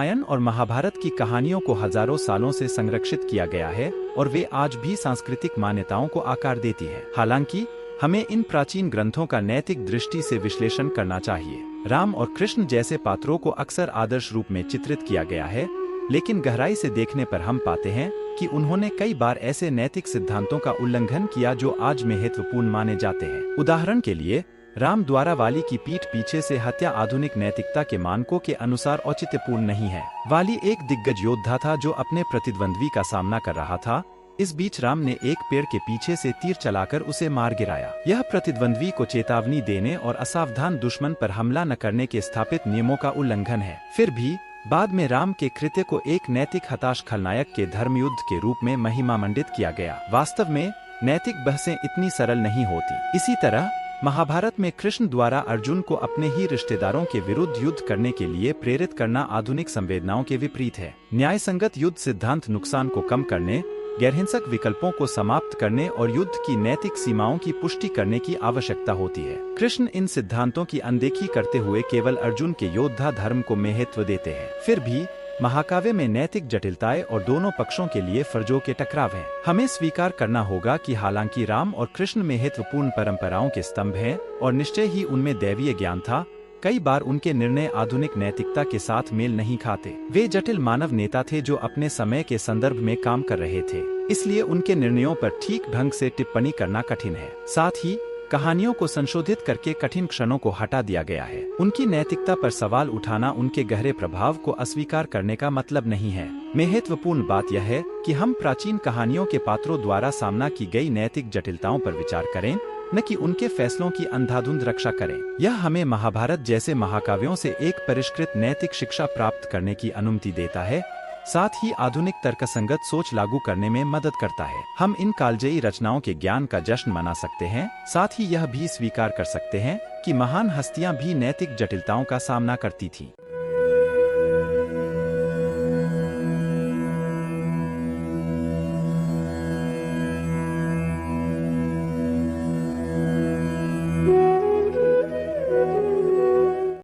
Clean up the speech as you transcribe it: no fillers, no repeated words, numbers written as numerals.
रामायण और महाभारत की कहानियों को हजारों सालों से संरक्षित किया गया है और वे आज भी सांस्कृतिक मान्यताओं को आकार देती हैं। हालांकि हमें इन प्राचीन ग्रंथों का नैतिक दृष्टि से विश्लेषण करना चाहिए। राम और कृष्ण जैसे पात्रों को अक्सर आदर्श रूप में चित्रित किया गया है, लेकिन गहराई से देखने पर हम पाते हैं कि उन्होंने कई बार ऐसे नैतिक सिद्धांतों का उल्लंघन किया जो आज महत्वपूर्ण माने जाते हैं। उदाहरण के लिए, राम द्वारा वाली की पीठ पीछे से हत्या आधुनिक नैतिकता के मानकों के अनुसार औचित्यपूर्ण नहीं है। वाली एक दिग्गज योद्धा था जो अपने प्रतिद्वंद्वी का सामना कर रहा था। इस बीच राम ने एक पेड़ के पीछे से तीर चलाकर उसे मार गिराया। यह प्रतिद्वंद्वी को चेतावनी देने और असावधान दुश्मन पर हमला न करने के स्थापित नियमों का उल्लंघन है। फिर भी बाद में राम के कृत्य को एक नैतिक हताश खलनायक के धर्मयुद्ध के रूप में महिमामंडित किया गया। वास्तव में नैतिक बहसें इतनी सरल नहीं होती। इसी तरह महाभारत में कृष्ण द्वारा अर्जुन को अपने ही रिश्तेदारों के विरुद्ध युद्ध करने के लिए प्रेरित करना आधुनिक संवेदनाओं के विपरीत है। न्यायसंगत युद्ध सिद्धांत नुकसान को कम करने, गैरहिंसक विकल्पों को समाप्त करने और युद्ध की नैतिक सीमाओं की पुष्टि करने की आवश्यकता होती है। कृष्ण इन सिद्धांतों की अनदेखी करते हुए केवल अर्जुन के योद्धा धर्म को महत्व देते हैं। फिर भी महाकाव्य में नैतिक जटिलताएं और दोनों पक्षों के लिए फर्जों के टकराव हैं। हमें स्वीकार करना होगा कि हालांकि राम और कृष्ण महत्वपूर्ण परंपराओं के स्तंभ हैं और निश्चय ही उनमें दैवीय ज्ञान था, कई बार उनके निर्णय आधुनिक नैतिकता के साथ मेल नहीं खाते। वे जटिल मानव नेता थे जो अपने समय के संदर्भ में काम कर रहे थे, इसलिए उनके निर्णयों पर ठीक ढंग से टिप्पणी करना कठिन है। साथ ही कहानियों को संशोधित करके कठिन क्षणों को हटा दिया गया है। उनकी नैतिकता पर सवाल उठाना उनके गहरे प्रभाव को अस्वीकार करने का मतलब नहीं है। महत्वपूर्ण बात यह है कि हम प्राचीन कहानियों के पात्रों द्वारा सामना की गई नैतिक जटिलताओं पर विचार करें, न कि उनके फैसलों की अंधाधुंध रक्षा करें। यह हमें महाभारत जैसे महाकाव्यों से एक परिष्कृत नैतिक शिक्षा प्राप्त करने की अनुमति देता है, साथ ही आधुनिक तर्कसंगत सोच लागू करने में मदद करता है। हम इन कालजयी रचनाओं के ज्ञान का जश्न मना सकते हैं, साथ ही यह भी स्वीकार कर सकते हैं कि महान हस्तियां भी नैतिक जटिलताओं का सामना करती थीं।